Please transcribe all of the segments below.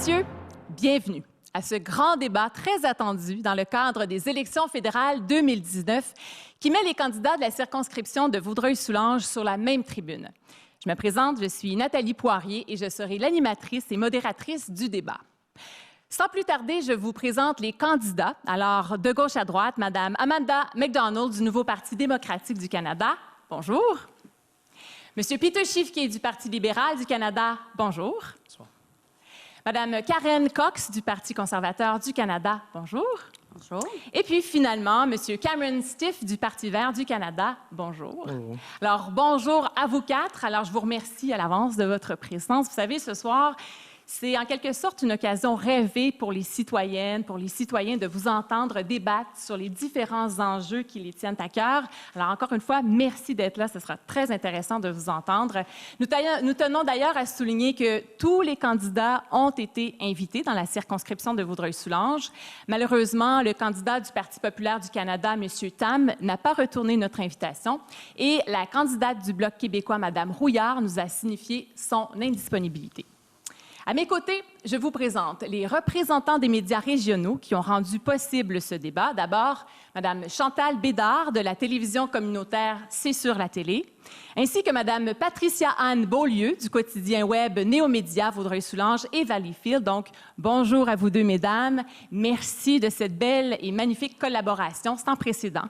messieurs, bienvenue à ce grand débat très attendu dans le cadre des élections fédérales 2019 qui met les candidats de la circonscription de Vaudreuil-Soulanges sur la même tribune. Je me présente, je suis Nathalie Poirier et je serai l'animatrice et modératrice du débat. Sans plus tarder, je vous présente les candidats. Alors, de gauche à droite, Mme Amanda MacDonald du Nouveau Parti démocratique du Canada. Bonjour. Monsieur Peter Schiffke du Parti libéral du Canada. Bonjour. Bonsoir. Madame Karen Cox du Parti conservateur du Canada. Bonjour. Bonjour. Et puis finalement, Monsieur Cameron Stiff du Parti vert du Canada. Bonjour. Bonjour. Alors, bonjour à vous quatre. Alors, je vous remercie à l'avance de votre présence. Vous savez, ce soir, c'est en quelque sorte une occasion rêvée pour les citoyennes, pour les citoyens de vous entendre débattre sur les différents enjeux qui les tiennent à cœur. Alors, encore une fois, merci d'être là. Ce sera très intéressant de vous entendre. Nous tenons d'ailleurs à souligner que tous les candidats ont été invités dans la circonscription de Vaudreuil-Soulanges. Malheureusement, le candidat du Parti populaire du Canada, M. Tam, n'a pas retourné notre invitation et la candidate du Bloc québécois, Mme Rouillard, nous a signifié son indisponibilité. À mes côtés, je vous présente les représentants des médias régionaux qui ont rendu possible ce débat. D'abord, Mme Chantal Bédard de la télévision communautaire C'est sur la télé, ainsi que Mme Patricia-Anne Beaulieu du quotidien web Néomédia Vaudreuil-Soulanges et Valleyfield. Donc, bonjour à vous deux, mesdames. Merci de cette belle et magnifique collaboration sans précédent,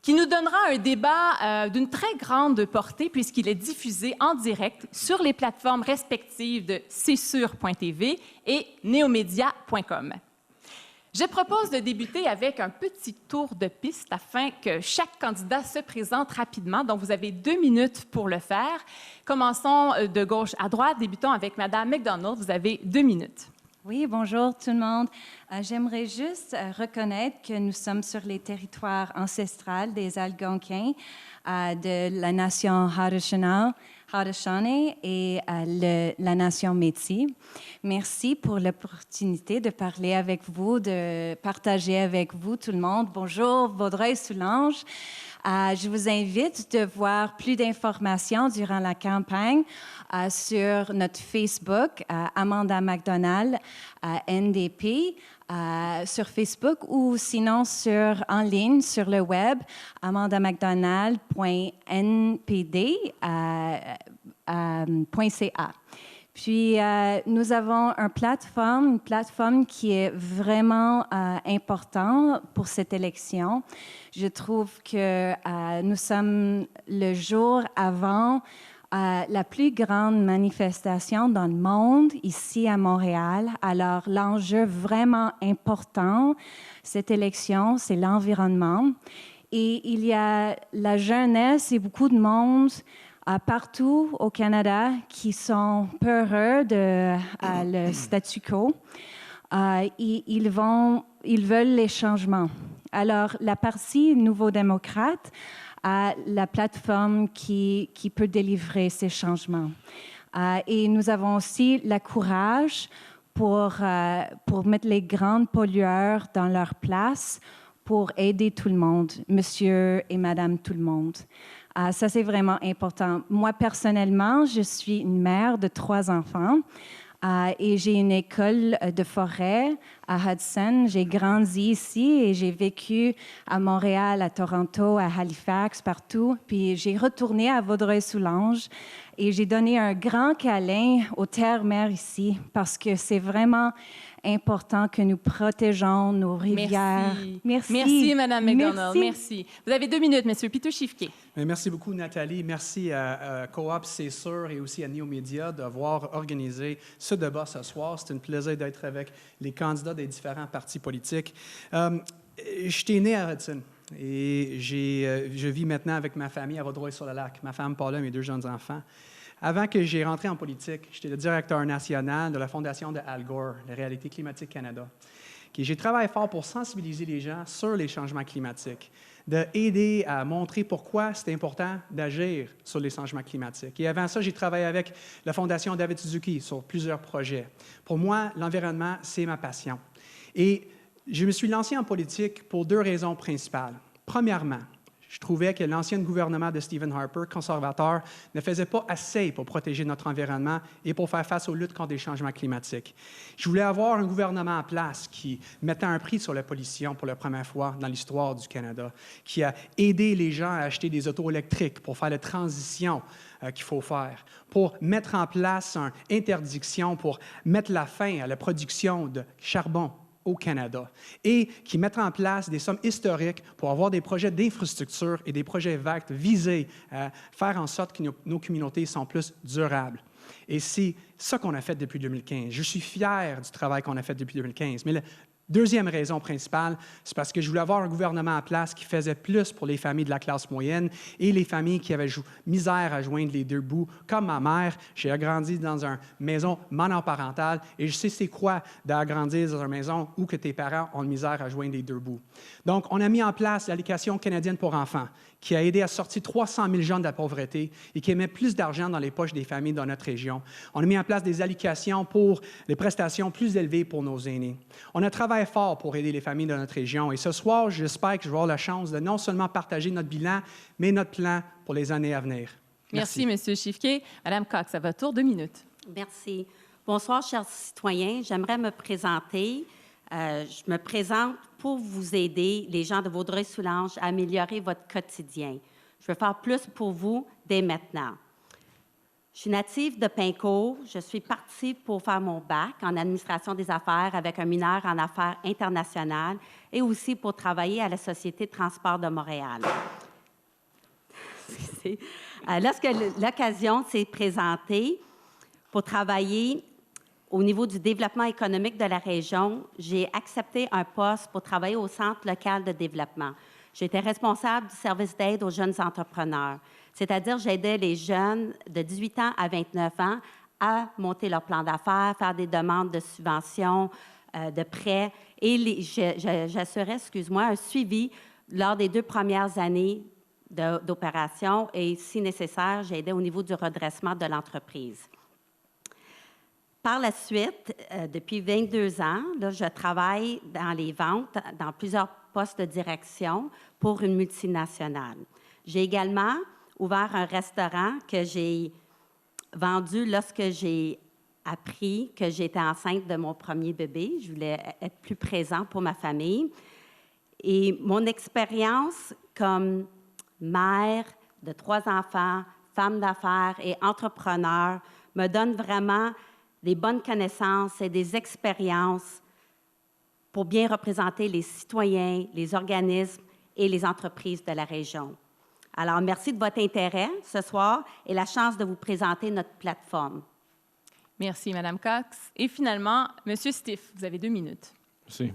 qui nous donnera un débat d'une très grande portée puisqu'il est diffusé en direct sur les plateformes respectives de csur.tv et neomedia.com. Je propose de débuter avec un petit tour de piste afin que chaque candidat se présente rapidement. Donc, vous avez 2 minutes pour le faire. Commençons de gauche à droite. Débutons avec Mme MacDonald. Vous avez 2 minutes. Oui, bonjour tout le monde. J'aimerais juste reconnaître que nous sommes sur les territoires ancestrales des Algonquins de la nation Haudenosaunee et la nation Métis. Merci pour l'opportunité de parler avec vous, de partager avec vous tout le monde. Bonjour, Vaudreuil-Soulanges. Je vous invite de voir plus d'informations durant la campagne sur notre Facebook, Amanda MacDonald, NDP, sur Facebook ou sinon en ligne sur le web, amandamacdonald.npd.ca. Puis, nous avons une plateforme qui est vraiment importante pour cette élection. Je trouve que nous sommes le jour avant la plus grande manifestation dans le monde, ici à Montréal. Alors, l'enjeu vraiment important, cette élection, c'est l'environnement. Et il y a la jeunesse et beaucoup de monde partout au Canada qui sont peureux de le statu quo. Ils veulent les changements. Alors, la Parti Nouveau-démocrate a la plateforme qui peut délivrer ces changements. Et nous avons aussi le courage pour mettre les grands pollueurs dans leur place pour aider tout le monde, monsieur et madame tout le monde. Ça, c'est vraiment important. Moi, personnellement, je suis une mère de 3 enfants et j'ai une école de forêt à Hudson. J'ai grandi ici et j'ai vécu à Montréal, à Toronto, à Halifax, partout. Puis j'ai retourné à Vaudreuil-Soulanges et j'ai donné un grand câlin aux terres-mères ici parce que c'est vraiment important que nous protégeons nos rivières. Merci. Merci, Mme MacDonald. Merci. Vous avez 2 minutes, M. Peter Schiffke. Merci beaucoup, Nathalie. Merci à Coop C'est sûr et aussi à Néomédia d'avoir organisé ce débat ce soir. C'est un plaisir d'être avec les candidats des différents partis politiques. Je suis né à Hudson et je vis maintenant avec ma famille à Vaudreuil-sur-le-Lac. Ma femme Paula et mes 2 jeunes enfants. Avant que j'ai rentré en politique, j'étais le directeur national de la Fondation de Al Gore, la Réalité climatique Canada. J'ai travaillé fort pour sensibiliser les gens sur les changements climatiques, d'aider à montrer pourquoi c'est important d'agir sur les changements climatiques. Et avant ça, j'ai travaillé avec la Fondation David Suzuki sur plusieurs projets. Pour moi, l'environnement, c'est ma passion. Et je me suis lancé en politique pour 2 raisons principales. Premièrement, Je trouvais que l'ancien gouvernement de Stephen Harper, conservateur, ne faisait pas assez pour protéger notre environnement et pour faire face aux luttes contre les changements climatiques. Je voulais avoir un gouvernement en place qui mettait un prix sur la pollution pour la première fois dans l'histoire du Canada, qui a aidé les gens à acheter des autos électriques pour faire la transition qu'il faut faire, pour mettre en place une interdiction pour mettre la fin à la production de charbon au Canada et qui mettra en place des sommes historiques pour avoir des projets d'infrastructure et des projets verts visés à faire en sorte que nos communautés sont plus durables. Et c'est ça qu'on a fait depuis 2015. Je suis fier du travail qu'on a fait depuis 2015. Mais la deuxième raison principale, c'est parce que je voulais avoir un gouvernement en place qui faisait plus pour les familles de la classe moyenne et les familles qui avaient misère à joindre les deux bouts. Comme ma mère, j'ai grandi dans une maison monoparentale et je sais c'est quoi d'agrandir dans une maison où que tes parents ont de misère à joindre les deux bouts. Donc, on a mis en place l'Allocation canadienne pour enfants, qui a aidé à sortir 300 000 jeunes de la pauvreté et qui met plus d'argent dans les poches des familles dans notre région. On a mis en place des allocations pour les prestations plus élevées pour nos aînés. On a travaillé fort pour aider les familles de notre région et ce soir, j'espère que je vais avoir la chance de non seulement partager notre bilan, mais notre plan pour les années à venir. Merci, M. Chiffquet. Madame Cox, à votre tour, 2 minutes. Merci. Bonsoir, chers citoyens. J'aimerais me présenter. Je me présente pour vous aider, les gens de Vaudreuil-Soulanges, à améliorer votre quotidien. Je veux faire plus pour vous dès maintenant. Je suis native de Pincourt. Je suis partie pour faire mon bac en administration des affaires avec un mineur en affaires internationales et aussi pour travailler à la Société de transport de Montréal. Lorsque l'occasion s'est présentée pour travailler au niveau du développement économique de la région, j'ai accepté un poste pour travailler au Centre local de développement. J'étais responsable du service d'aide aux jeunes entrepreneurs, c'est-à-dire j'aidais les jeunes de 18 ans à 29 ans à monter leur plan d'affaires, faire des demandes de subventions, de prêts, et j'assurais, un suivi lors des 2 premières années d'opération et, si nécessaire, j'aidais au niveau du redressement de l'entreprise. Par la suite, depuis 22 ans, là, je travaille dans les ventes, dans plusieurs postes de direction pour une multinationale. J'ai également ouvert un restaurant que j'ai vendu lorsque j'ai appris que j'étais enceinte de mon premier bébé. Je voulais être plus présente pour ma famille. Et mon expérience comme mère de 3 enfants, femme d'affaires et entrepreneur me donne vraiment des bonnes connaissances et des expériences pour bien représenter les citoyens, les organismes et les entreprises de la région. Alors, merci de votre intérêt ce soir et la chance de vous présenter notre plateforme. Merci, Mme Cox. Et finalement, M. Stiff, vous avez 2 minutes. Merci.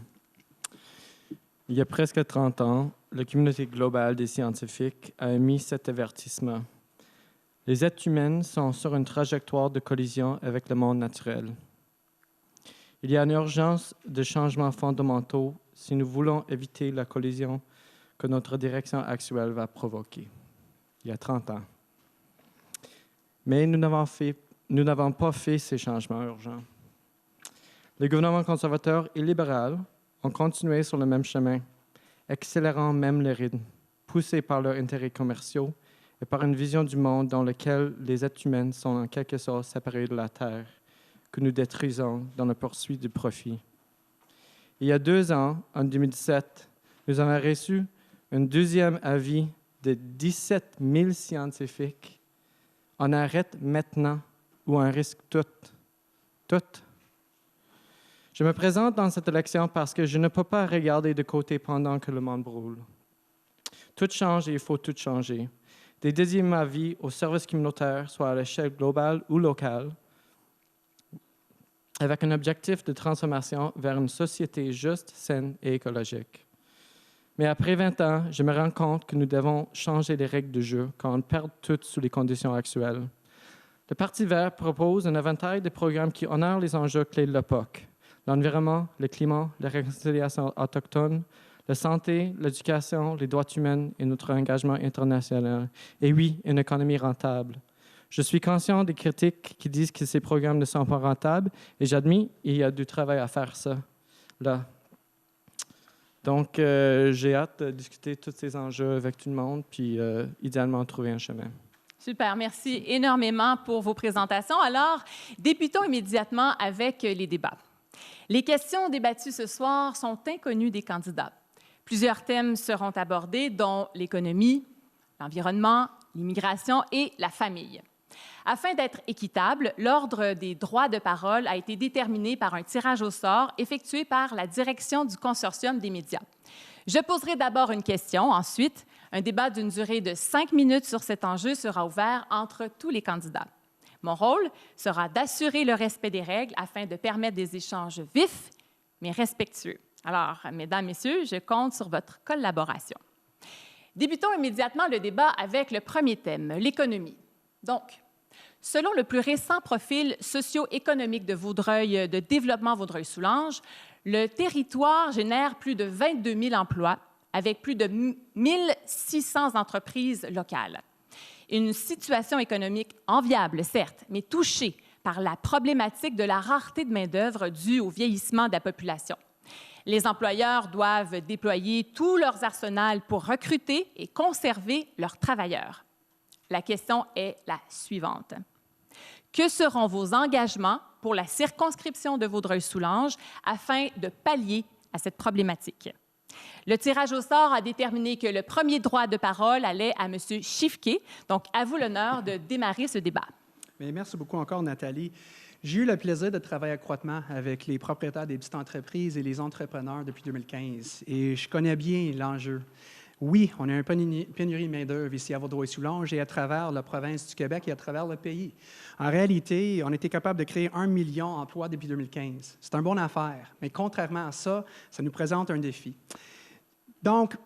Il y a presque 30 ans, la communauté globale des scientifiques a émis cet avertissement. Les êtres humains sont sur une trajectoire de collision avec le monde naturel. Il y a une urgence de changements fondamentaux si nous voulons éviter la collision que notre direction actuelle va provoquer. Il y a 30 ans. Mais nous n'avons pas fait ces changements urgents. Les gouvernements conservateurs et libéraux ont continué sur le même chemin, accélérant même les rythmes, poussés par leurs intérêts commerciaux et par une vision du monde dans lequel les êtres humains sont en quelque sorte séparés de la Terre, que nous détruisons dans la poursuite du profit. Il y a 2 ans, en 2017, nous avons reçu un 2e avis de 17 000 scientifiques. On arrête maintenant ou on risque tout. Je me présente dans cette élection parce que je ne peux pas regarder de côté pendant que le monde brûle. Tout change et il faut tout changer. Des 2e avis aux services communautaires, soit à l'échelle globale ou locale, avec un objectif de transformation vers une société juste, saine et écologique. Mais après 20 ans, je me rends compte que nous devons changer les règles du jeu quand on perd tout sous les conditions actuelles. Le Parti vert propose un éventail de programmes qui honorent les enjeux clés de l'époque: l'environnement, le climat, la réconciliation autochtone, la santé, l'éducation, les droits humains et notre engagement international. Et oui, une économie rentable. Je suis conscient des critiques qui disent que ces programmes ne sont pas rentables et j'admets qu'il y a du travail à faire ça, là. Donc, j'ai hâte de discuter de tous ces enjeux avec tout le monde, puis idéalement trouver un chemin. Super, merci énormément pour vos présentations. Alors, débutons immédiatement avec les débats. Les questions débattues ce soir sont inconnues des candidats. Plusieurs thèmes seront abordés, dont l'économie, l'environnement, l'immigration et la famille. Afin d'être équitable, l'ordre des droits de parole a été déterminé par un tirage au sort effectué par la direction du consortium des médias. Je poserai d'abord une question. Ensuite, un débat d'une durée de 5 minutes sur cet enjeu sera ouvert entre tous les candidats. Mon rôle sera d'assurer le respect des règles afin de permettre des échanges vifs, mais respectueux. Alors, mesdames, messieurs, je compte sur votre collaboration. Débutons immédiatement le débat avec le premier thème, l'économie. Donc, selon le plus récent profil socio-économique de Vaudreuil, de développement Vaudreuil-Soulanges, le territoire génère plus de 22 000 emplois avec plus de 1 600 entreprises locales. Une situation économique enviable, certes, mais touchée par la problématique de la rareté de main-d'œuvre due au vieillissement de la population. Les employeurs doivent déployer tout leur arsenal pour recruter et conserver leurs travailleurs. La question est la suivante. Que seront vos engagements pour la circonscription de Vaudreuil-Soulanges afin de pallier à cette problématique? Le tirage au sort a déterminé que le premier droit de parole allait à M. Chifquet. Donc, à vous l'honneur de démarrer ce débat. Bien, merci beaucoup encore, Nathalie. J'ai eu le plaisir de travailler étroitement avec les propriétaires des petites entreprises et les entrepreneurs depuis 2015, et je connais bien l'enjeu. Oui, on a une pénurie de main-d'œuvre ici à Vaudreuil-Soulanges et à travers la province du Québec et à travers le pays. En réalité, on a été capable de créer 1 million d'emplois depuis 2015. C'est une bonne affaire, mais contrairement à ça, ça nous présente un défi. Donc,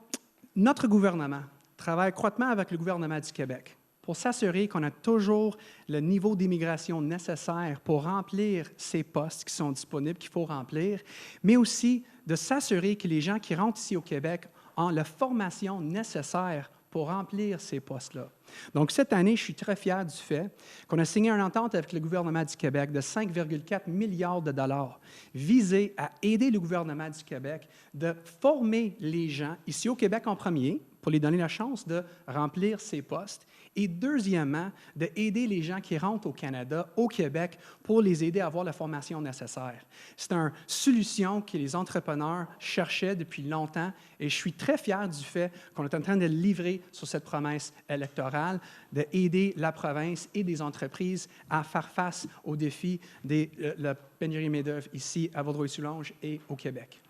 notre gouvernement travaille étroitement avec le gouvernement du Québec pour s'assurer qu'on a toujours le niveau d'immigration nécessaire pour remplir ces postes qui sont disponibles, qu'il faut remplir, mais aussi de s'assurer que les gens qui rentrent ici au Québec ont la formation nécessaire pour remplir ces postes-là. Donc, cette année, je suis très fier du fait qu'on a signé une entente avec le gouvernement du Québec de 5,4 milliards de dollars visée à aider le gouvernement du Québec de former les gens ici au Québec en premier, pour les donner la chance de remplir ces postes, et deuxièmement, d'aider les gens qui rentrent au Canada, au Québec, pour les aider à avoir la formation nécessaire. C'est une solution que les entrepreneurs cherchaient depuis longtemps, et je suis très fier du fait qu'on est en train de livrer sur cette promesse électorale, d'aider la province et des entreprises à faire face aux défis de la pénurie de main-d'œuvre ici à Vaudreuil-Soulanges et au Québec.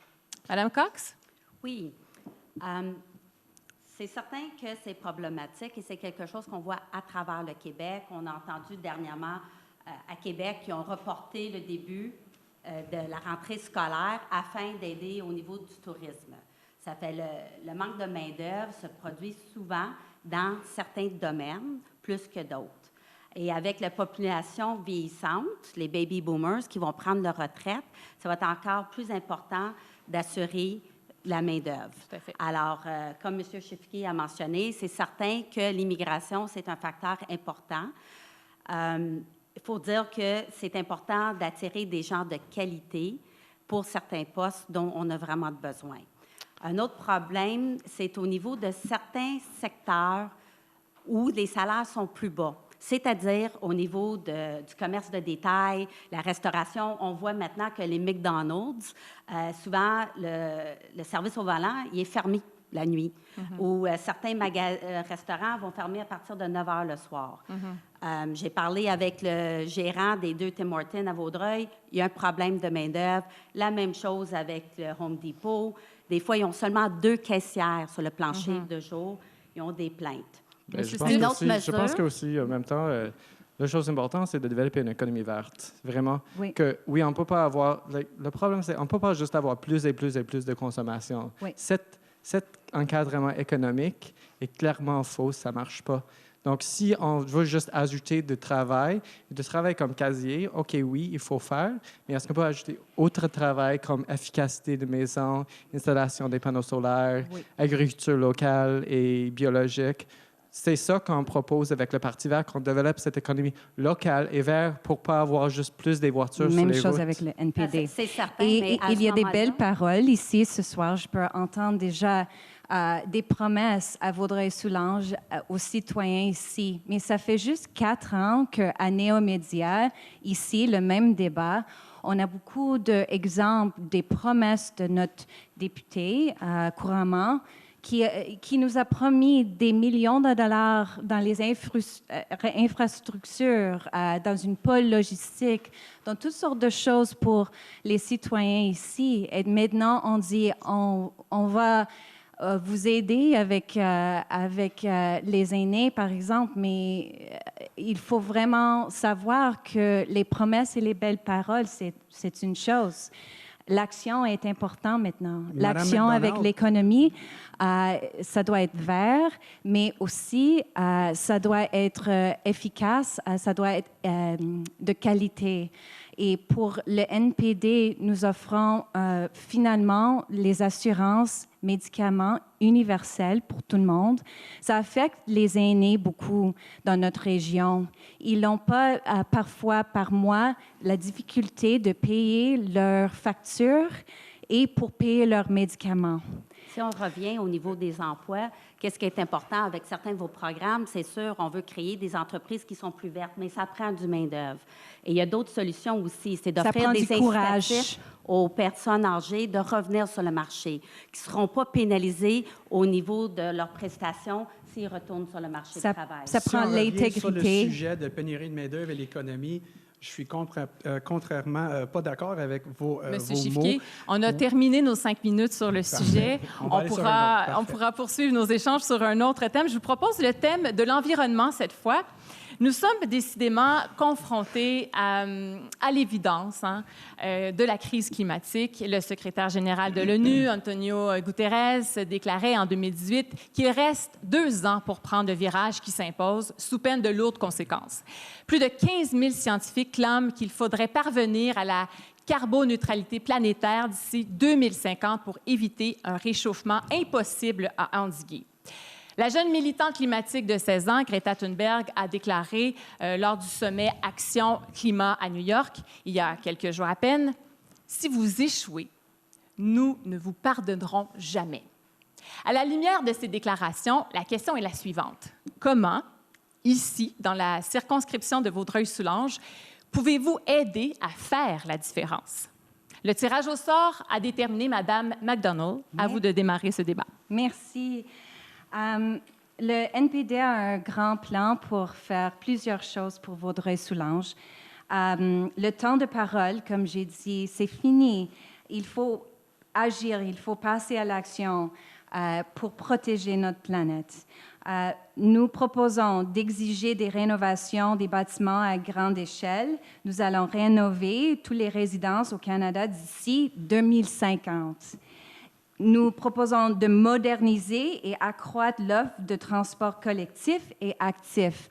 Madame Cox? Oui. C'est certain que c'est problématique et c'est quelque chose qu'on voit à travers le Québec. On a entendu dernièrement à Québec qu'ils ont reporté le début de la rentrée scolaire afin d'aider au niveau du tourisme. Ça fait le manque de main-d'œuvre se produit souvent dans certains domaines plus que d'autres. Et avec la population vieillissante, les baby boomers qui vont prendre leur retraite, ça va être encore plus important d'assurer la main-d'œuvre. Alors, comme M. Chifquet a mentionné, c'est certain que l'immigration, c'est un facteur important. Il faut dire que c'est important d'attirer des gens de qualité pour certains postes dont on a vraiment besoin. Un autre problème, c'est au niveau de certains secteurs où les salaires sont plus bas. C'est-à-dire au niveau du commerce de détail, la restauration. On voit maintenant que les McDonald's, souvent, le service au volant, il est fermé la nuit. Ou certains restaurants vont fermer à partir de 9 heures le soir. J'ai parlé avec le gérant des 2 Tim Hortons à Vaudreuil. Il y a un problème de main-d'œuvre. La même chose avec le Home Depot. Des fois, ils ont seulement 2 caissières sur le plancher de jour. Ils ont des plaintes. Je pense qu'aussi, en même temps, la chose importante, c'est de développer une économie verte. Vraiment. Oui, on ne peut pas avoir... Le problème, c'est qu'on ne peut pas juste avoir plus et plus et plus de consommation. Oui. Cet encadrement économique est clairement faux, ça ne marche pas. Donc, si on veut juste ajouter du travail comme casier, OK, oui, il faut faire, mais est-ce qu'on peut ajouter autre travail comme efficacité de maison, installation des panneaux solaires, agriculture locale et biologique? c'est ça qu'on propose avec le Parti vert, qu'on développe cette économie locale et verte pour ne pas avoir juste plus des voitures sur les routes. Même chose avec le NPD. C'est certain. Et mais à il y a ce des moment-là- belles paroles ici ce soir. Je peux entendre déjà des promesses à Vaudreuil-Soulanges, aux citoyens ici. Mais ça fait juste 4 ans qu'à Néomédia, ici, le même débat, on a beaucoup d'exemples des promesses de notre député couramment qui nous a promis des millions de dollars dans les infrastructures, dans une pôle logistique, dans toutes sortes de choses pour les citoyens ici. Et maintenant, on dit, on va vous aider avec les aînés, par exemple, mais il faut vraiment savoir que les promesses et les belles paroles, c'est une chose. L'action est importante maintenant. Madame L'action avec McDonald. l'économie, ça doit être vert, mais aussi ça doit être efficace, ça doit être de qualité. Et pour le NPD, nous offrons finalement les assurances médicaments universels pour tout le monde. Ça affecte les aînés beaucoup dans notre région. Ils n'ont pas parfois par mois la difficulté de payer leurs factures et pour payer leurs médicaments. Si on revient au niveau des emplois, qu'est-ce qui est important avec certains de vos programmes? C'est sûr, on veut créer des entreprises qui sont plus vertes, mais ça prend du main-d'œuvre. Et il y a d'autres solutions aussi, c'est d'offrir prend des du courage. incitatifs aux personnes âgées de revenir sur le marché, qui ne seront pas pénalisées au niveau de leurs prestations s'ils retournent sur le marché du travail. Ça Si prend on revient sur le l'intégrité. sujet de pénurie de main-d'œuvre et l'économie, je suis contrairement pas d'accord avec vos Monsieur mots. Chiffquier, on a terminé nos 5 minutes sur le sujet. On va aller sur un autre. On pourra poursuivre nos échanges sur un autre thème. Je vous propose le thème de l'environnement cette fois. Nous sommes décidément confrontés à l'évidence de la crise climatique. Le secrétaire général de l'ONU, Antonio Guterres, déclarait en 2018 qu'il reste 2 ans pour prendre le virage qui s'impose, sous peine de lourdes conséquences. Plus de 15 000 scientifiques clament qu'il faudrait parvenir à la carboneutralité planétaire d'ici 2050 pour éviter un réchauffement impossible à endiguer. La jeune militante climatique de 16 ans, Greta Thunberg, a déclaré lors du sommet Action Climat à New York, il y a quelques jours à peine, « Si vous échouez, nous ne vous pardonnerons jamais. » À la lumière de ces déclarations, la question est la suivante. Comment, ici, dans la circonscription de Vaudreuil-Soulanges, pouvez-vous aider à faire la différence? Le tirage au sort a déterminé Mme McDonald. À vous de démarrer ce débat. Merci. Le NPD a un grand plan pour faire plusieurs choses pour Vaudreuil-Soulanges. Le temps de parole, comme j'ai dit, c'est fini. Il faut agir, il faut passer à l'action pour protéger notre planète. Nous proposons d'exiger des rénovations des bâtiments à grande échelle. Nous allons rénover toutes les résidences au Canada d'ici 2050. Nous proposons de moderniser et accroître l'offre de transport collectif et actif.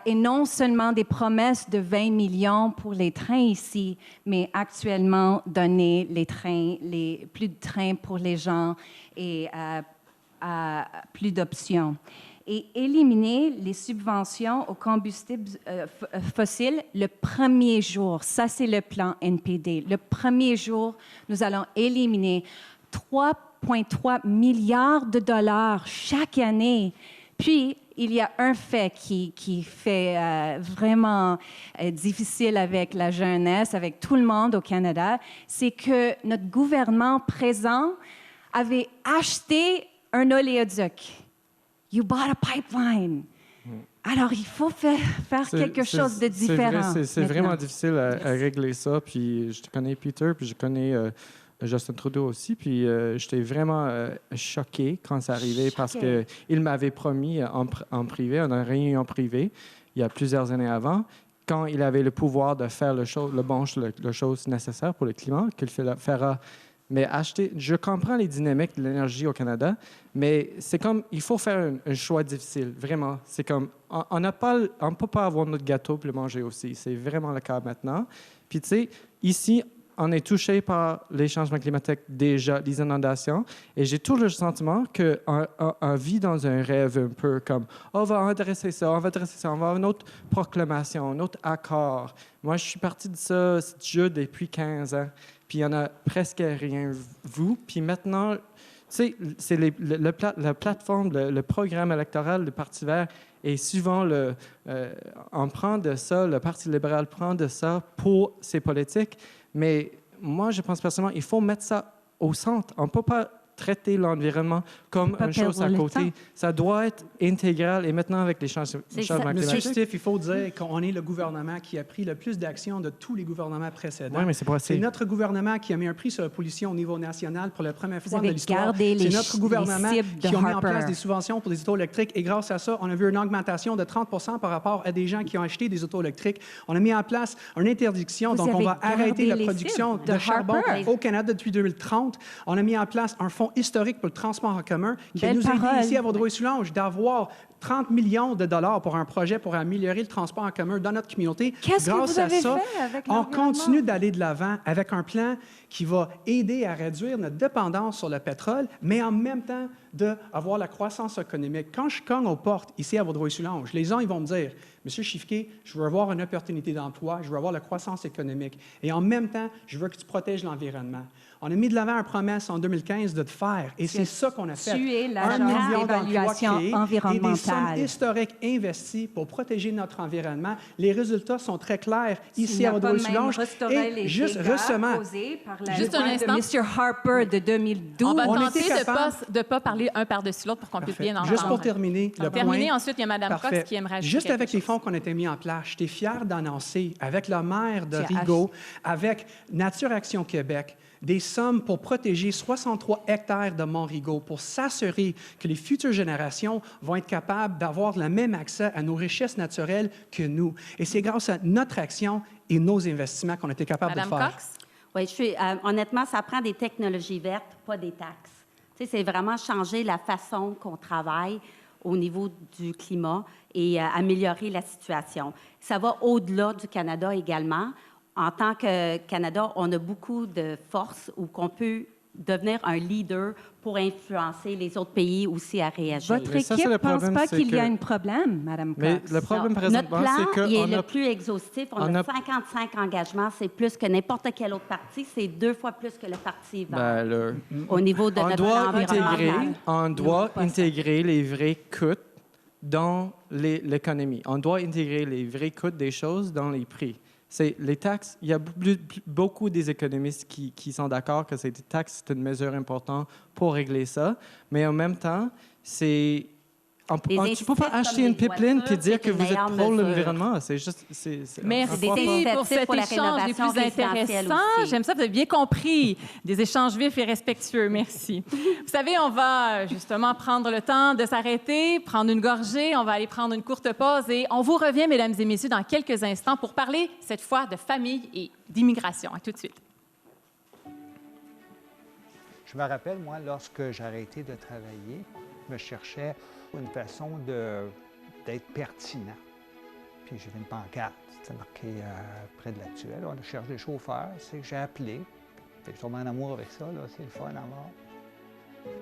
Et non seulement des promesses de 20 millions pour les trains ici, mais actuellement donner plus de trains pour les gens et plus d'options. Et éliminer les subventions aux combustibles fossiles le premier jour. Ça, c'est le plan NPD. Le premier jour, nous allons éliminer 3,3 milliards de dollars chaque année. Puis, il y a un fait qui fait vraiment difficile avec la jeunesse, avec tout le monde au Canada, c'est que notre gouvernement présent avait acheté un oléoduc. You bought a pipeline. Alors, il faut faire quelque chose de différent. C'est vraiment difficile à régler ça. Puis, je te connais, Peter, puis je connais Justin Trudeau aussi. Puis, j'étais vraiment choqué quand c'est arrivé parce qu'il m'avait promis en privé, en réunion privée, il y a plusieurs années avant, quand il avait le pouvoir de faire la chose nécessaire pour le climat, qu'il fera. Mais je comprends les dynamiques de l'énergie au Canada, mais c'est comme, il faut faire un choix difficile, vraiment. C'est comme, on ne peut pas avoir notre gâteau pour le manger aussi. C'est vraiment le cas maintenant. Puis, tu sais, ici, on est touché par les changements climatiques déjà, les inondations, et j'ai tout le sentiment qu'on vit dans un rêve un peu comme « on va adresser ça, on va adresser ça, on va avoir une autre proclamation, un autre accord ». Moi, je suis parti de ce jeu depuis 15 ans, puis il n'y en a presque rien vu. Puis maintenant, tu sais, c'est la plateforme, le programme électoral du Parti vert, et souvent, on prend de ça, le Parti libéral prend de ça pour ses politiques. Mais moi, je pense personnellement, il faut mettre ça au centre. On ne peut pas traiter l'environnement comme une chose à côté. Ça doit être intégral. Et maintenant, avec les changements climatiques... Monsieur Steve, il faut dire qu'on est le gouvernement qui a pris le plus d'actions de tous les gouvernements précédents. Oui, mais c'est pas assez. C'est notre gouvernement qui a mis un prix sur la pollution au niveau national pour la première fois de l'histoire. C'est notre gouvernement qui a mis en place des subventions pour des autos électriques. Et grâce à ça, on a vu une augmentation de 30 par rapport à des gens qui ont acheté des autos électriques. On a mis en place une interdiction. Donc, on va arrêter la production de charbon au Canada depuis 2030. On a mis en place un fonds historique pour le transport en commun qui nous a aidé ici à Vaudreuil-Soulanges d'avoir 30 millions de dollars pour un projet pour améliorer le transport en commun dans notre communauté. Qu'est-ce Grâce que vous avez à ça, fait avec on l'environnement? continue d'aller de l'avant avec un plan qui va aider à réduire notre dépendance sur le pétrole, mais en même temps d'avoir la croissance économique. Quand je cogne aux portes ici à Vaudreuil-Soulanges, les gens ils vont me dire « Monsieur Chiffquet, je veux avoir une opportunité d'emploi, je veux avoir la croissance économique et en même temps, je veux que tu protèges l'environnement. » On a mis de l'avant une promesse en 2015 de te faire, et c'est ça qu'on a fait. Tuer 1 l'agence million d'emplois d'évaluation créés environnementale. et des sommes historiques investies pour protéger notre environnement. Les résultats sont très clairs ici à Vaudreuil-Soulanges. Et juste récemment, Juste un instant. de M. Harper de 2012. On va On tenter était capable- de ne pas parler un par-dessus l'autre pour qu'on puisse bien entendre. Juste pour terminer, le Terminer, point... ensuite, il y a Mme Parfait. Cox qui aimerait ajouter Juste avec quelque les chose. fonds qu'on a été mis en place, j'étais fier d'annoncer, avec le maire de Tu as Rigaud, avec Nature Action Québec, des sommes pour protéger 63 hectares de Mont-Rigaud pour s'assurer que les futures générations vont être capables d'avoir le même accès à nos richesses naturelles que nous. Et c'est grâce à notre action et nos investissements qu'on a été capables de Mme le faire. Cox? Oui, honnêtement, ça prend des technologies vertes, pas des taxes. Tu sais, c'est vraiment changer la façon qu'on travaille au niveau du climat et améliorer la situation. Ça va au-delà du Canada également. En tant que Canada, on a beaucoup de force où qu'on peut devenir un leader pour influencer les autres pays aussi à réagir. Votre Mais ça, équipe c'est ne le pense problème, pas c'est qu'il y a que- un problème, Mme Cox. Mais le problème Notre présentement, plan, c'est il est qu'on le a... plus exhaustif. On a 55 engagements. C'est plus que n'importe quel autre parti. C'est 2 fois plus que le Parti vert Ben, là, au niveau de on notre doit plan environnemental. intégrer les vrais coûts dans l'économie. On doit intégrer les vrais coûts des choses dans les prix. C'est les taxes. Il y a beaucoup des économistes qui sont d'accord que ces taxes, c'est une mesure importante pour régler ça. Mais en même temps, c'est... tu ne peux pas incitatifs acheter comme une les pipeline voitures, et dire c'est que une vous êtes meilleure pour mesure. l'environnement. C'est juste... Merci des pour incitatifs cet pour la échange des rénovation plus résidentielle intéressants. aussi. J'aime ça, vous avez bien compris. Des échanges vifs et respectueux. Merci. Vous savez, on va justement prendre le temps de s'arrêter, prendre une gorgée, on va aller prendre une courte pause et on vous revient, mesdames et messieurs, dans quelques instants pour parler cette fois de famille et d'immigration. À tout de suite. Je me rappelle, moi, lorsque j'ai arrêté de travailler, je me cherchais une façon d'être pertinent. Puis j'ai vu une pancarte, c'était marqué près de l'actuel. On cherche des chauffeurs, c'est que j'ai appelé. Fait que je tombe en amour avec ça, là, c'est le fun à mort.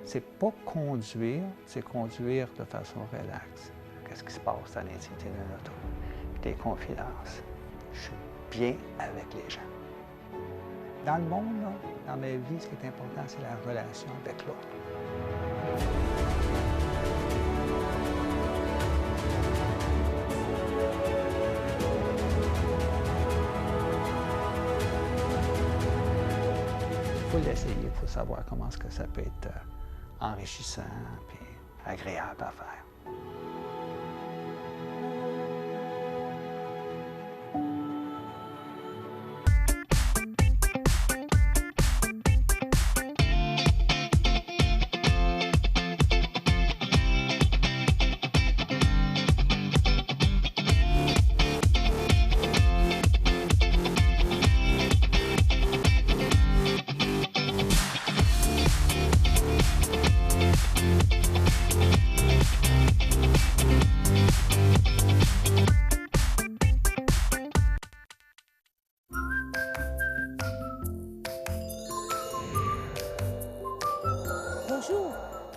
C'est pas conduire, c'est conduire de façon relaxe. Qu'est-ce qui se passe dans l'intimité de notre auto? Des confidences. Je suis bien avec les gens. Dans le monde, là, dans ma vie, ce qui est important, c'est la relation avec l'autre. Il faut l'essayer, il faut savoir comment est-ce que ça peut être enrichissant et agréable à faire.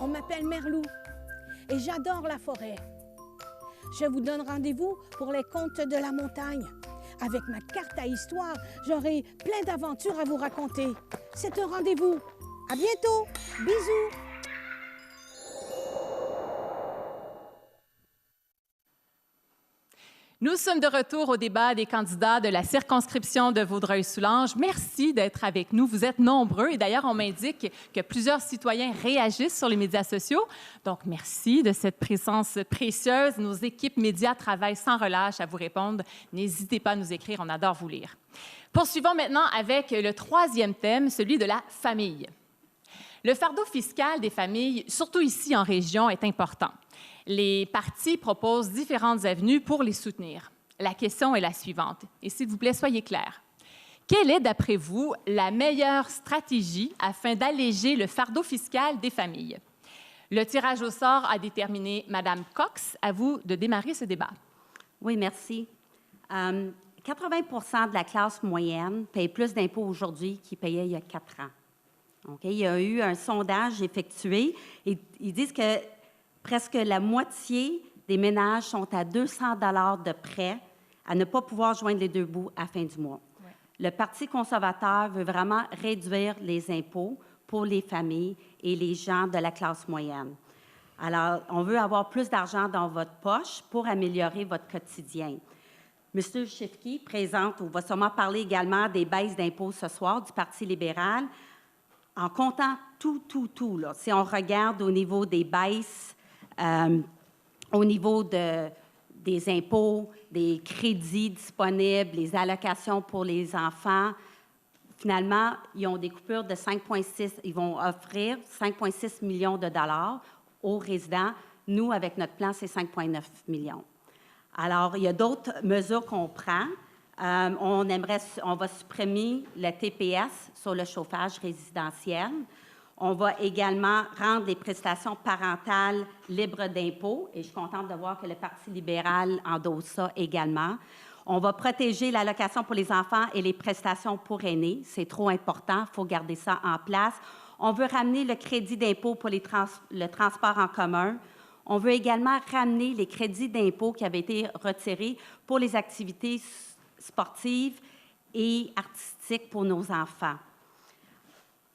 On m'appelle Merlou et j'adore la forêt. Je vous donne rendez-vous pour les contes de la montagne. Avec ma carte à histoire, j'aurai plein d'aventures à vous raconter. C'est un rendez-vous. À bientôt. Bisous. Nous sommes de retour au débat des candidats de la circonscription de Vaudreuil-Soulanges. Merci d'être avec nous. Vous êtes nombreux et d'ailleurs, on m'indique que plusieurs citoyens réagissent sur les médias sociaux. Donc, merci de cette présence précieuse. Nos équipes médias travaillent sans relâche à vous répondre. N'hésitez pas à nous écrire, on adore vous lire. Poursuivons maintenant avec le troisième thème, celui de la famille. Le fardeau fiscal des familles, surtout ici en région, est important. Les partis proposent différentes avenues pour les soutenir. La question est la suivante, et s'il vous plaît, soyez clairs. Quelle est, d'après vous, la meilleure stratégie afin d'alléger le fardeau fiscal des familles? Le tirage au sort a déterminé Mme Cox. À vous de démarrer ce débat. Oui, merci. 80 de la classe moyenne paye plus d'impôts aujourd'hui qu'ils payaient il y a 4 ans. Okay? Il y a eu un sondage effectué et ils disent que presque la moitié des ménages sont à 200 $ de prêt à ne pas pouvoir joindre les deux bouts à la fin du mois. Ouais. Le Parti conservateur veut vraiment réduire les impôts pour les familles et les gens de la classe moyenne. Alors, on veut avoir plus d'argent dans votre poche pour améliorer votre quotidien. M. Shifky présente ou va sûrement parler également des baisses d'impôts ce soir du Parti libéral. En comptant tout, là, si on regarde au niveau des baisses, au niveau des impôts, des crédits disponibles, les allocations pour les enfants, finalement, ils ont des coupures de 5,6, ils vont offrir 5,6 millions de dollars aux résidents. Nous, avec notre plan, c'est 5,9 millions. Alors, il y a d'autres mesures qu'on prend. On va supprimer le TPS sur le chauffage résidentiel. On va également rendre les prestations parentales libres d'impôts, et je suis contente de voir que le Parti libéral endosse ça également. On va protéger l'allocation pour les enfants et les prestations pour aînés. C'est trop important, il faut garder ça en place. On veut ramener le crédit d'impôt pour le transport en commun. On veut également ramener les crédits d'impôt qui avaient été retirés pour les activités sportives et artistiques pour nos enfants.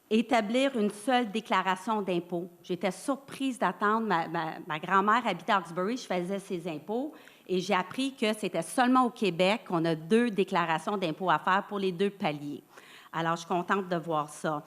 Établir une seule déclaration d'impôt. J'étais surprise d'attendre. Ma grand-mère habitait à Hawkesbury, je faisais ses impôts, et j'ai appris que c'était seulement au Québec qu'on a 2 déclarations d'impôt à faire pour les 2 paliers. Alors, je suis contente de voir ça.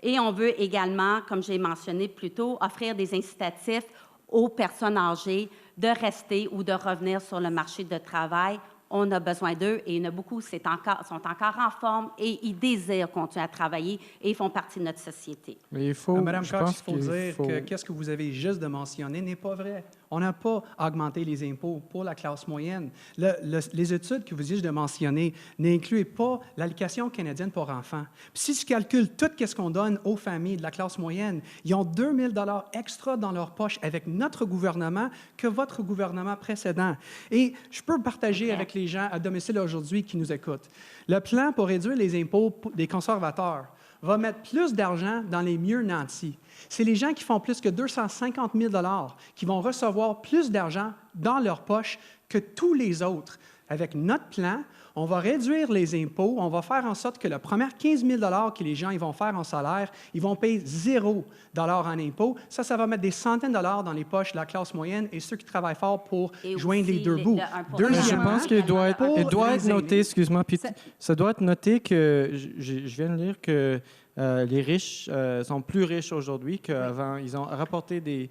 Et on veut également, comme j'ai mentionné plus tôt, offrir des incitatifs aux personnes âgées de rester ou de revenir sur le marché du travail. On a besoin d'eux et il y en a beaucoup sont encore en forme et ils désirent continuer à travailler et ils font partie de notre société. Mais il faut, Madame Cox, il faut dire que qu'est-ce que vous avez juste de mentionner n'est pas vrai. On n'a pas augmenté les impôts pour la classe moyenne. Les études que vous dites de mentionner n'incluent pas l'allocation canadienne pour enfants. Puis si je calcule tout ce qu'on donne aux familles de la classe moyenne, ils ont 2 000 $ extra dans leur poche avec notre gouvernement que votre gouvernement précédent. Et je peux partager avec les gens à domicile aujourd'hui qui nous écoutent. Le plan pour réduire les impôts des conservateurs va mettre plus d'argent dans les mieux nantis. C'est les gens qui font plus que 250 000 $ qui vont recevoir plus d'argent dans leur poche que tous les autres. Avec notre plan, on va réduire les impôts, on va faire en sorte que la première 15 000 $ que les gens ils vont faire en salaire, ils vont payer 0 $ en impôts. Ça va mettre des centaines de dollars dans les poches de la classe moyenne et ceux qui travaillent fort pour joindre les deux bouts. Je pense qu'il doit être noté, excuse-moi, puis ça doit être noté que, je viens de lire que les riches sont plus riches aujourd'hui qu'avant. Ils ont rapporté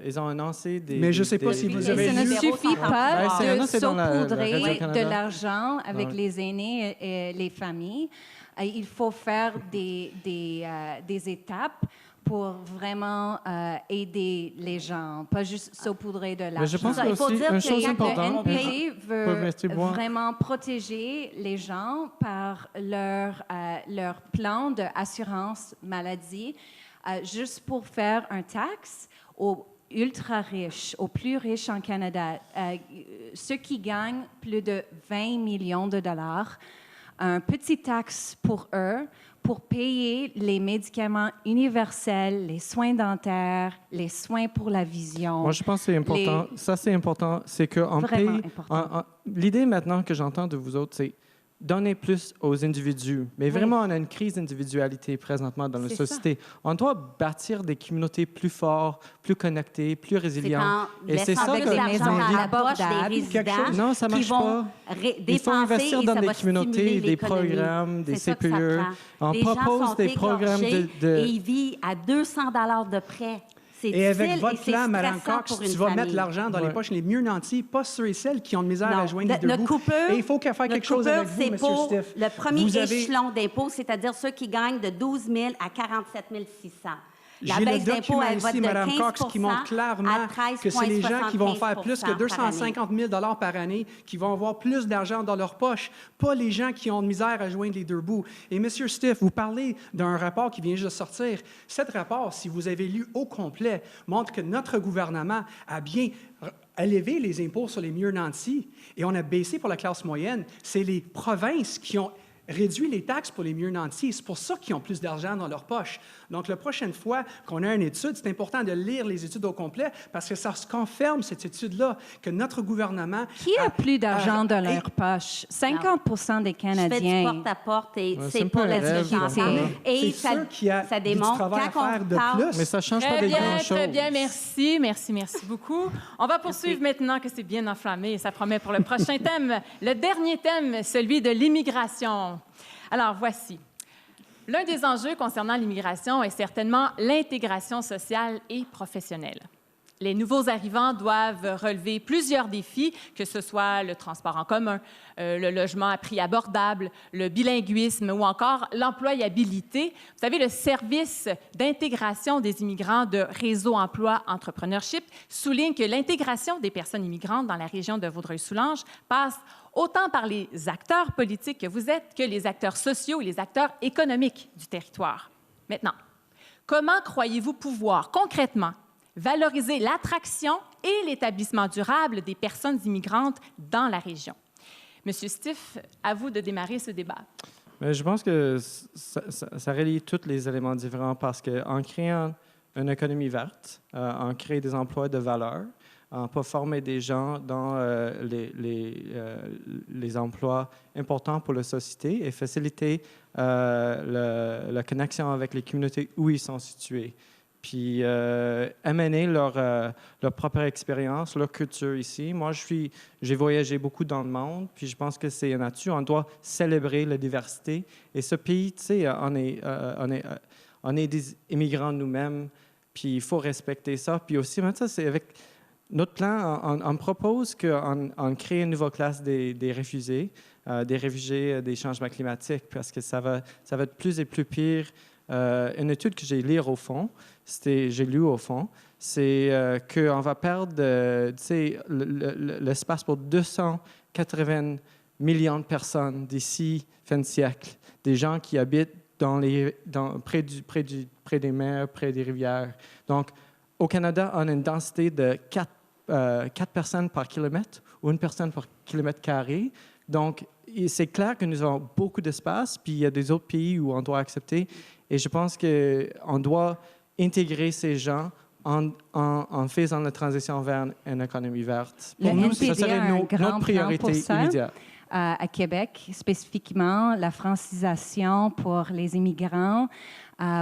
ils ont annoncé des... Mais je ne sais pas si vous avez lu... Ça ne suffit pas de saupoudrer de l'argent avec les aînés et les familles. Il faut faire des étapes pour vraiment aider les gens, pas juste saupoudrer de l'argent. Mais je pense qu'il y a aussi une chose importante. Le NPD veut vraiment protéger les gens par leur plan d'assurance maladie, juste pour faire un taxe aux ultra riches, aux plus riches en Canada, ceux qui gagnent plus de 20 millions de dollars, un petit taxe pour eux, pour payer les médicaments universels, les soins dentaires, les soins pour la vision. Moi, je pense que c'est important. Ça, c'est important. C'est qu'on paye... L'idée maintenant que j'entends de vous autres, c'est donner plus aux individus. Mais vraiment, on a une crise d'individualité présentement dans notre société. On doit bâtir des communautés plus fortes, plus connectées, plus résilientes. Et c'est ça avec des maisons dans la poche des résidents non, ça marche pas. Il faut investir dans des communautés, des programmes, des CPE. On propose des programmes et ils vivent à 200 $ de prêt. Et avec votre plan, Mme Cox, tu vas mettre l'argent dans les poches les mieux nantis, pas ceux et celles qui ont de misère à joindre les deux bouts. Et il faut qu'elle fasse quelque chose avec vous, M. Stiff. Le premier échelon d'impôt, c'est-à-dire ceux qui gagnent de 12 000 à 47 600. J'ai le document ici, Mme Cox, qui montre clairement que c'est les gens qui vont faire plus que 250 000 $ par année qui vont avoir plus d'argent dans leur poche, pas les gens qui ont de misère à joindre les deux bouts. Et M. Stiff, vous parlez d'un rapport qui vient juste de sortir. Cet rapport, si vous avez lu au complet, montre que notre gouvernement a bien élevé les impôts sur les mieux nantis et on a baissé pour la classe moyenne. C'est les provinces qui ont réduit les taxes pour les mieux nantis. C'est pour ça qu'ils ont plus d'argent dans leur poche. Donc, la prochaine fois qu'on a une étude, c'est important de lire les études au complet parce que ça se confirme, cette étude-là, que notre gouvernement... Qui a plus d'argent dans leur poche? 50 des Canadiens. Je fais du porte-à-porte et c'est pas la Et ça démontre quand on parle... Mais ça change pas des grandes choses. Très bien, merci. Merci beaucoup. On va poursuivre maintenant que c'est bien enflammé et ça promet pour le prochain thème. Le dernier thème, celui de l'immigration. Alors, voici. L'un des enjeux concernant l'immigration est certainement l'intégration sociale et professionnelle. Les nouveaux arrivants doivent relever plusieurs défis, que ce soit le transport en commun, le logement à prix abordable, le bilinguisme ou encore l'employabilité. Vous savez, le service d'intégration des immigrants de Réseau Emploi Entrepreneurship souligne que l'intégration des personnes immigrantes dans la région de Vaudreuil-Soulanges passe autant par les acteurs politiques que vous êtes que les acteurs sociaux et les acteurs économiques du territoire. Maintenant, comment croyez-vous pouvoir concrètement valoriser l'attraction et l'établissement durable des personnes immigrantes dans la région? Monsieur Stiff, à vous de démarrer ce débat. Mais je pense que ça relie tous les éléments différents parce qu'en créant une économie verte, on crée des emplois de valeur, on peut former des gens dans les emplois importants pour la société et faciliter la connexion avec les communautés où ils sont situés. Puis amener leur propre expérience, leur culture ici. Moi, j'ai voyagé beaucoup dans le monde, puis je pense que c'est une nature. On doit célébrer la diversité. Et ce pays, tu sais, on est des immigrants nous-mêmes, puis il faut respecter ça. Puis aussi, ça, c'est avec notre plan, on propose qu'on crée une nouvelle classe des réfugiés des changements climatiques, parce que ça va être plus et plus pire. Une étude que j'ai lue au fond, c'est qu'on va perdre l'espace pour 280 millions de personnes d'ici fin de siècle, des gens qui habitent près des mers, près des rivières. Donc, au Canada, on a une densité de 4 personnes par kilomètre ou 1 personne par kilomètre carré. Donc, c'est clair que nous avons beaucoup d'espace, puis il y a des autres pays où on doit accepter. Et je pense qu'on doit intégrer ces gens en faisant la transition vers une économie verte. Pour nous, ça serait notre priorité immédiate. À Québec, spécifiquement, la francisation pour les immigrants,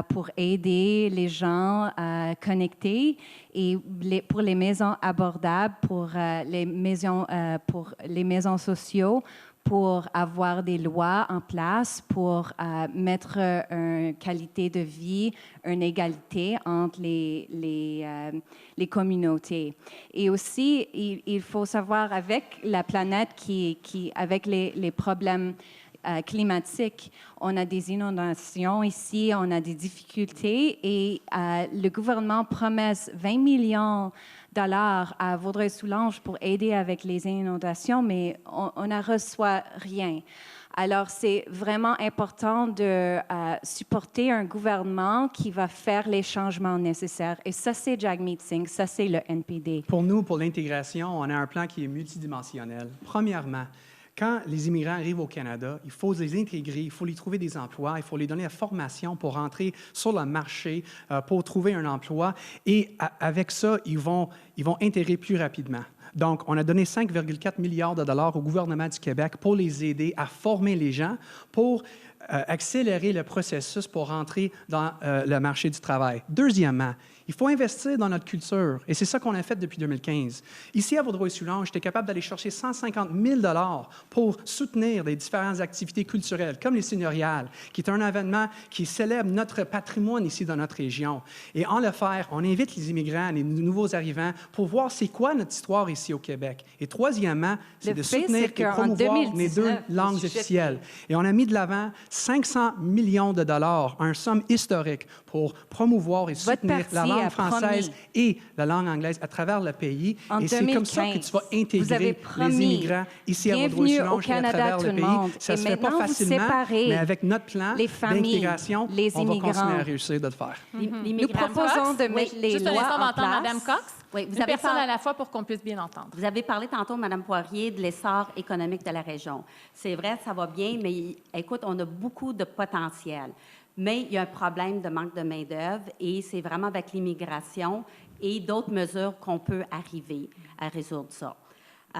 pour aider les gens à connecter et pour les maisons abordables, pour les maisons sociaux, pour avoir des lois en place, pour mettre une qualité de vie, une égalité entre les communautés. Et aussi, il faut savoir, avec la planète avec les problèmes climatiques, on a des inondations ici, on a des difficultés et le gouvernement promet 20 millions $ à Vaudreuil-Soulanges pour aider avec les inondations, mais on ne reçoit rien. Alors, c'est vraiment important de supporter un gouvernement qui va faire les changements nécessaires. Et ça, c'est Jagmeet Singh, ça, c'est le NPD. Pour nous, pour l'intégration, on a un plan qui est multidimensionnel. Premièrement, quand les immigrants arrivent au Canada, il faut les intégrer, il faut les trouver des emplois, il faut les donner la formation pour rentrer sur le marché, pour trouver un emploi. Et avec ça, ils vont intégrer plus rapidement. Donc, on a donné 5,4 milliards de dollars au gouvernement du Québec pour les aider à former les gens, pour accélérer le processus pour rentrer dans le marché du travail. Deuxièmement, il faut investir dans notre culture, et c'est ça qu'on a fait depuis 2015. Ici, à Vaudreuil-Soulanges, j'étais capable d'aller chercher 150 000 $ pour soutenir des différentes activités culturelles, comme les seigneuriales, qui est un événement qui célèbre notre patrimoine ici dans notre région. Et en le faire, on invite les immigrants, les nouveaux arrivants, pour voir c'est quoi notre histoire ici au Québec. Et troisièmement, c'est de soutenir et promouvoir les 2 langues officielles. Et on a mis de l'avant 500 millions de dollars, une somme historique, pour promouvoir et soutenir la langue française et la langue anglaise à travers le pays. Et c'est comme ça que tu vas intégrer les immigrants ici à Vaudreuil-Soulanges et à travers le pays. Ça ne se fait pas facilement, mais avec notre plan d'intégration, on va continuer à réussir de le faire. Nous proposons de mettre les Juste un lois instant, on va en entendre place. Mme Cox. Oui, Une personne à la fois pour qu'on puisse bien entendre. Vous avez parlé tantôt, Mme Poirier, de l'essor économique de la région. C'est vrai, ça va bien, mais écoute, on a beaucoup de potentiel. Mais il y a un problème de manque de main-d'œuvre et c'est vraiment avec l'immigration et d'autres mesures qu'on peut arriver à résoudre ça.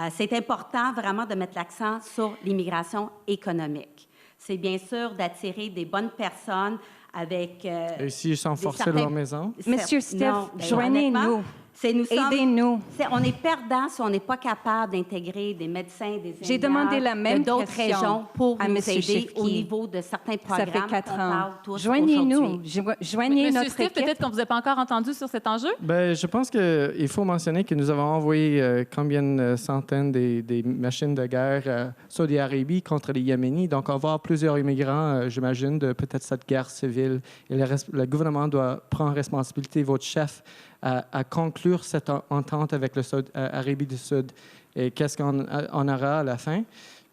C'est important vraiment de mettre l'accent sur l'immigration économique. C'est bien sûr d'attirer des bonnes personnes avec... Et s'ils sont forcés de leur maison? Monsieur Steph, joignez-nous. Aidez-nous. On est perdant si on n'est pas capable d'intégrer des médecins, des J'ai demandé la même d'autres question régions pour à nous M. aider Chifki. au niveau de certains Ça programmes fait 4 qu'on ans. parle tous Joignez-nous. aujourd'hui. Joignez Monsieur notre Steve, équipe. peut-être qu'on ne vous a pas encore entendu sur cet enjeu? Bien, je pense qu'il faut mentionner que nous avons envoyé combien de centaines des machines de guerre Saudi Arabie contre les Yéménis. Donc, on va avoir plusieurs immigrants, j'imagine, de peut-être cette guerre civile. Et le gouvernement doit prendre responsabilité, votre chef, à conclure cette entente avec l'Arabie du Sud. Et qu'est-ce qu'on aura à la fin?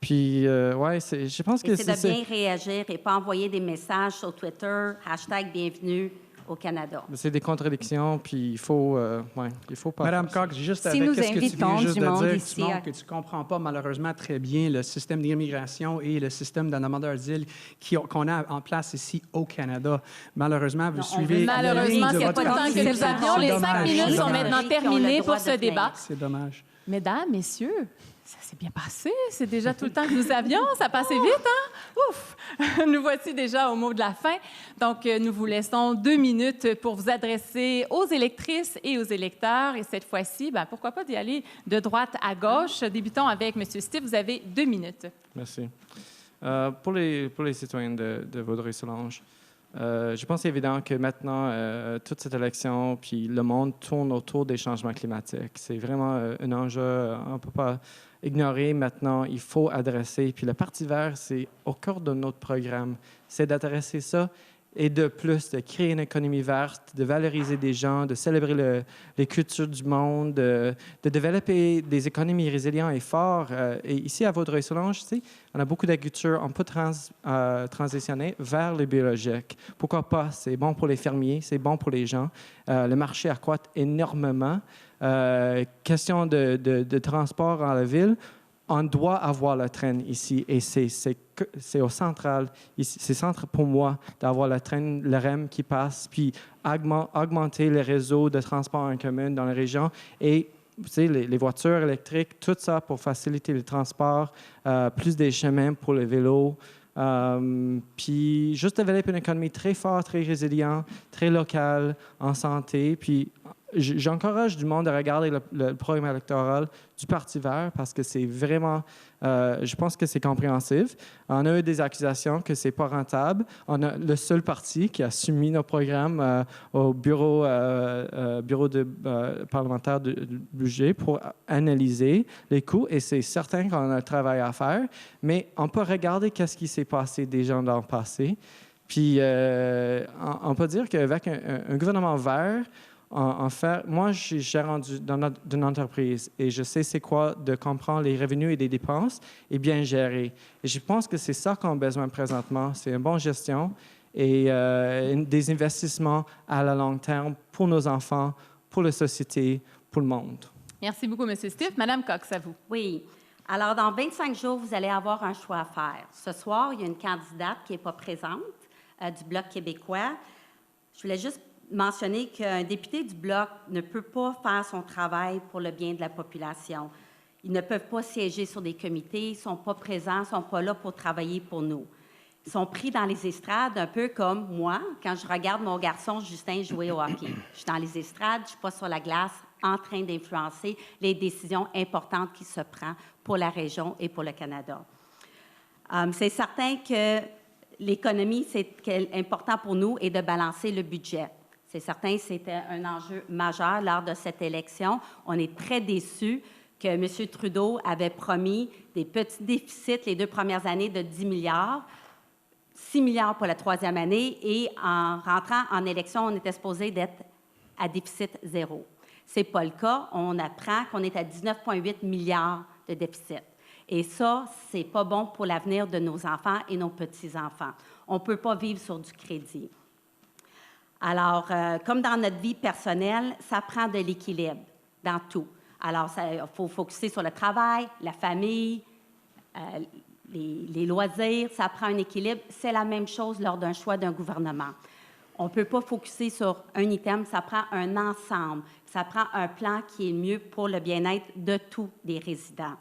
Puis, je pense que c'est de bien réagir et pas envoyer des messages sur Twitter, #bienvenue au Canada. C'est des contradictions, puis il faut pas... Madame Cox, juste Si avec nous ce que tu invitons viens juste du de monde dire, ici tu montres que tu ne comprends pas malheureusement très bien le système d'immigration et le système de demandeurs d'asile qu'on a en place ici au Canada. Malheureusement, vous suivez Malheureusement, la ligne de c'est votre pas le temps parti. que nous avions. Les 5 minutes sont maintenant terminées pour ce débat. C'est dommage. Mesdames, messieurs, ça s'est bien passé. C'est déjà tout le temps que nous avions. Ça passait vite, hein? Ouf! Nous voici déjà au mot de la fin. Donc, nous vous laissons 2 minutes pour vous adresser aux électrices et aux électeurs. Et cette fois-ci, pourquoi pas d'y aller de droite à gauche. Débutons avec M. Steve. Vous avez 2 minutes. Merci. Pour les citoyens de Vaudreuil-Soulanges, je pense évident que maintenant, toute cette élection, puis le monde tourne autour des changements climatiques. C'est vraiment un enjeu, on ne peut pas ignorer maintenant, il faut adresser. Puis le Parti vert, c'est au cœur de notre programme, c'est d'adresser ça et de plus, de créer une économie verte, de valoriser des gens, de célébrer les cultures du monde, de développer des économies résilientes et fortes. Et ici, à Vaudreuil-Soulanges, on a beaucoup d'agriculture, on peut transitionner vers le biologique. Pourquoi pas? C'est bon pour les fermiers, c'est bon pour les gens. Le marché accroît énormément. Question de transport dans la ville, on doit avoir le train ici et c'est au central, ici, c'est centre pour moi d'avoir le train, le REM qui passe, puis augmenter les réseaux de transport en commun dans la région et les voitures électriques, tout ça pour faciliter le transport, plus des chemins pour le vélo. Puis juste développer une économie très forte, très résiliente, très locale, en santé. Puis j'encourage du monde à regarder le programme électoral du Parti vert parce que c'est vraiment, je pense que c'est compréhensif. On a eu des accusations que c'est pas rentable. On a le seul parti qui a soumis nos programmes au bureau parlementaire du budget pour analyser les coûts et c'est certain qu'on a un travail à faire, mais on peut regarder qu'est-ce qui s'est passé déjà dans le passé. Puis on peut dire qu'avec un gouvernement vert, en fait, moi, je suis gérant d'une entreprise et je sais c'est quoi de comprendre les revenus et les dépenses et bien gérer. Et je pense que c'est ça qu'on a besoin présentement. C'est une bonne gestion et des investissements à la long terme pour nos enfants, pour la société, pour le monde. Merci beaucoup, M. Steve. Madame Cox, à vous. Oui. Alors, dans 25 jours, vous allez avoir un choix à faire. Ce soir, il y a une candidate qui n'est pas présente du Bloc québécois. Je voulais juste mentionner qu'un député du Bloc ne peut pas faire son travail pour le bien de la population. Ils ne peuvent pas siéger sur des comités, ils ne sont pas présents, ils ne sont pas là pour travailler pour nous. Ils sont pris dans les estrades, un peu comme moi, quand je regarde mon garçon Justin jouer au hockey. Je suis dans les estrades, je ne suis pas sur la glace, en train d'influencer les décisions importantes qui se prennent pour la région et pour le Canada. C'est certain que l'économie, c'est important pour nous et de balancer le budget. C'est certain que c'était un enjeu majeur lors de cette élection. On est très déçus que M. Trudeau avait promis des petits déficits les 2 premières années de 10 milliards, 6 milliards pour la 3e année, et en rentrant en élection, on était supposé d'être à déficit zéro. Ce n'est pas le cas. On apprend qu'on est à 19,8 milliards de déficit. Et ça, ce n'est pas bon pour l'avenir de nos enfants et nos petits-enfants. On ne peut pas vivre sur du crédit. Alors, comme dans notre vie personnelle, ça prend de l'équilibre dans tout. Alors, il faut focuser sur le travail, la famille, les loisirs. Ça prend un équilibre. C'est la même chose lors d'un choix d'un gouvernement. On ne peut pas focuser sur un item. Ça prend un ensemble. Ça prend un plan qui est mieux pour le bien-être de tous les résidents.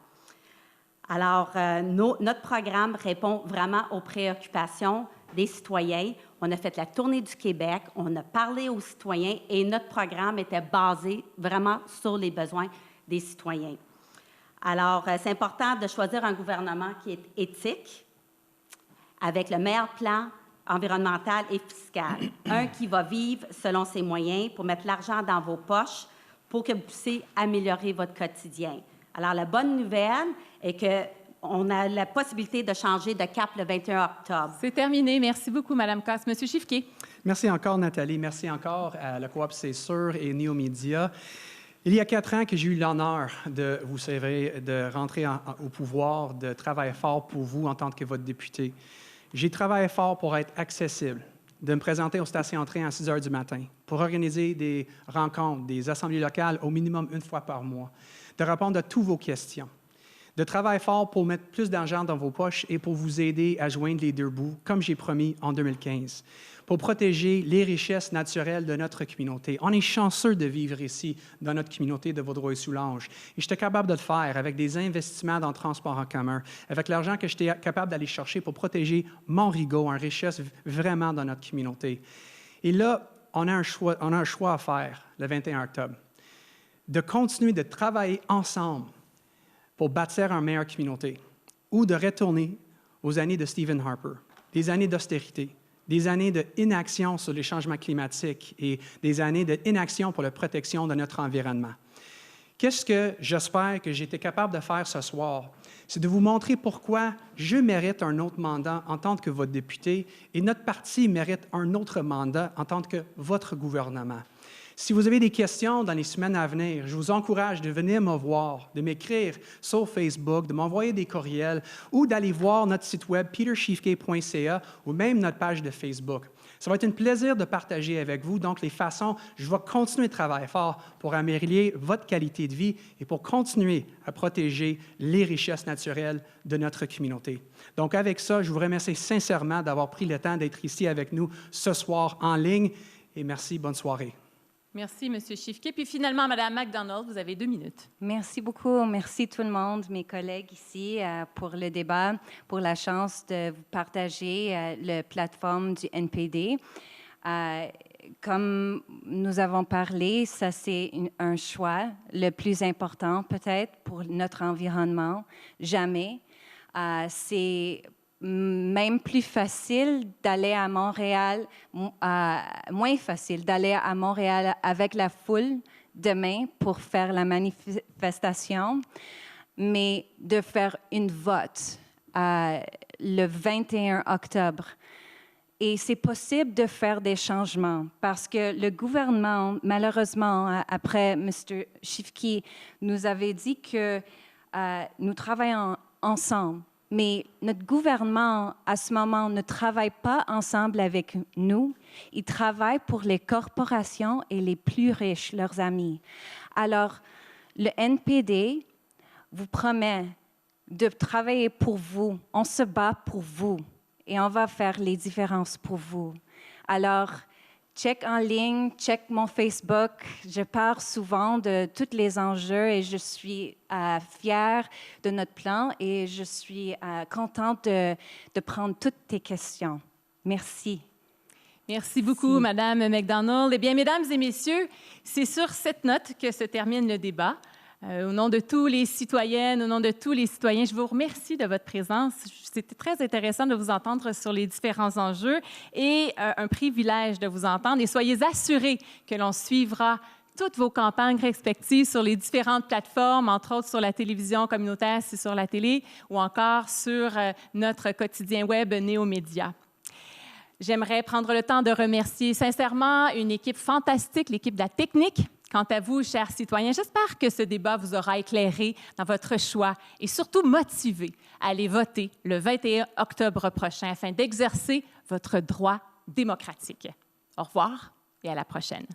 Alors, notre programme répond vraiment aux préoccupations des citoyens. On a fait la tournée du Québec, on a parlé aux citoyens et notre programme était basé vraiment sur les besoins des citoyens. Alors, c'est important de choisir un gouvernement qui est éthique, avec le meilleur plan environnemental et fiscal. Un qui va vivre selon ses moyens pour mettre l'argent dans vos poches pour que vous puissiez améliorer votre quotidien. Alors, la bonne nouvelle est qu'on a la possibilité de changer de cap le 21 octobre. C'est terminé. Merci beaucoup, Mme Casse. Monsieur Chiffquet. Merci encore, Nathalie. Merci encore à la Coop C'est sûr et Néo-Média. Il y a 4 ans que j'ai eu l'honneur de, vous savez, de rentrer au pouvoir, de travailler fort pour vous en tant que votre député. J'ai travaillé fort pour être accessible, de me présenter aux stations entrées à 6 heures du matin, pour organiser des rencontres, des assemblées locales au minimum 1 fois par mois, de répondre à toutes vos questions, de travailler fort pour mettre plus d'argent dans vos poches et pour vous aider à joindre les 2 bouts, comme j'ai promis en 2015, pour protéger les richesses naturelles de notre communauté. On est chanceux de vivre ici, dans notre communauté de Vaudreuil-Soulanges. Et j'étais capable de le faire avec des investissements dans le transport en commun, avec l'argent que j'étais capable d'aller chercher pour protéger Mont-Rigaud, une richesse vraiment dans notre communauté. Et là, on a un choix à faire le 21 octobre, de continuer de travailler ensemble pour bâtir une meilleure communauté, ou de retourner aux années de Stephen Harper, des années d'austérité, des années d'inaction sur les changements climatiques et des années d'inaction pour la protection de notre environnement. Qu'est-ce que j'espère que j'ai été capable de faire ce soir? C'est de vous montrer pourquoi je mérite un autre mandat en tant que votre député et notre parti mérite un autre mandat en tant que votre gouvernement. Si vous avez des questions dans les semaines à venir, je vous encourage de venir me voir, de m'écrire sur Facebook, de m'envoyer des courriels ou d'aller voir notre site web peterschiffke.ca ou même notre page de Facebook. Ça va être un plaisir de partager avec vous donc les façons, je vais continuer de travailler fort pour améliorer votre qualité de vie et pour continuer à protéger les richesses naturelles de notre communauté. Donc avec ça, je vous remercie sincèrement d'avoir pris le temps d'être ici avec nous ce soir en ligne et merci, bonne soirée. Merci, M. Chiffquet. Puis finalement, Mme McDonald, vous avez 2 minutes. Merci beaucoup. Merci tout le monde, mes collègues ici, pour le débat, pour la chance de vous partager la plateforme du NPD. Comme nous avons parlé, ça c'est un choix le plus important peut-être pour notre environnement. Jamais. C'est même plus facile d'aller à Montréal, moins facile d'aller à Montréal avec la foule demain pour faire la manifestation, mais de faire une vote le 21 octobre. Et c'est possible de faire des changements parce que le gouvernement, malheureusement, après M. Chiffquet, nous avait dit que nous travaillons ensemble. Mais notre gouvernement, à ce moment, ne travaille pas ensemble avec nous. Il travaille pour les corporations et les plus riches, leurs amis. Alors, le NPD vous promet de travailler pour vous. On se bat pour vous et on va faire les différences pour vous. Alors, check en ligne, check mon Facebook. Je parle souvent de tous les enjeux et je suis fière de notre plan et je suis contente de prendre toutes tes questions. Merci. Merci beaucoup, Madame McDonald. Eh bien, mesdames et messieurs, c'est sur cette note que se termine le débat. Au nom de tous les citoyennes, au nom de tous les citoyens, je vous remercie de votre présence. C'était très intéressant de vous entendre sur les différents enjeux et un privilège de vous entendre. Et soyez assurés que l'on suivra toutes vos campagnes respectives sur les différentes plateformes, entre autres sur la télévision communautaire, c'est sur la télé, ou encore sur notre quotidien web Néomédia. J'aimerais prendre le temps de remercier sincèrement une équipe fantastique, l'équipe de la technique. Quant à vous, chers citoyens, j'espère que ce débat vous aura éclairé dans votre choix et surtout motivé à aller voter le 21 octobre prochain afin d'exercer votre droit démocratique. Au revoir et à la prochaine.